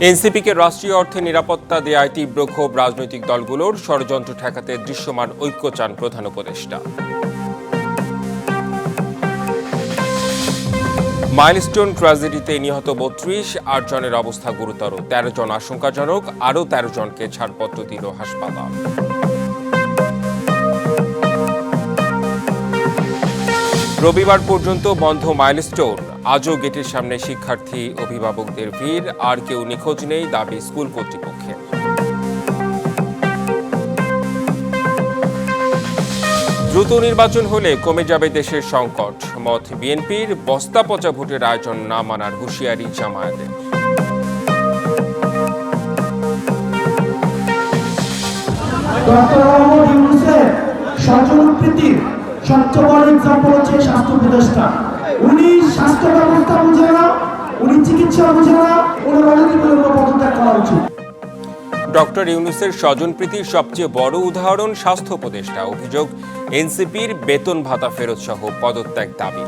এনসিপিকে রাষ্ট্রীয় অর্থে নিরাপত্তা দেয়ায় তীব্র ক্ষোভ রাজনৈতিক দলগুলোর, ষড়যন্ত্র ঠেকাতে দৃশ্যমান ঐক্য চান প্রধান উপদেষ্টা। মাইলস্টোন ট্র্যাজেডিতে নিহত ৩২, ৮ জনের অবস্থা গুরুতর, ১৩ জন আশঙ্কাজনক, আরও ১৩ জনকে ছাড়পত্র দিল হাসপাতাল। রবিবার পর্যন্ত বন্ধ মাইলস্টোন, আজও গেটের সামনে শিক্ষার্থী অভিভাবকদের ভিড়, আর কেউ নিখোঁজ নেই দাবি স্কুল কর্তৃপক্ষের। দ্রুত নির্বাচন হলে কমে যাবে দেশের সংকট, মত বিএনপির। বস্তা পচা ভোটের আয়োজন না মানার হুঁশিয়ারি জামায়াতের। সবচেয়ে বড় এক্সাম্পল হচ্ছে স্বাস্থ্য উপদেষ্টা। উনি স্বাস্থ্য ব্যবস্থা বুঝে না, উনি চিকিৎসা বুঝে না, ওনার অনতিবিলম্ব পদত্যাগ করা উচিত। ডক্টর ইউনূসের স্বজনপ্রীতির সবচেয়ে বড় উদাহরণ স্বাস্থ্য উপদেষ্টা। অভিযোগ, এনসিপির বেতন ভাতা ফেরত সহ পদত্যাগ দাবি।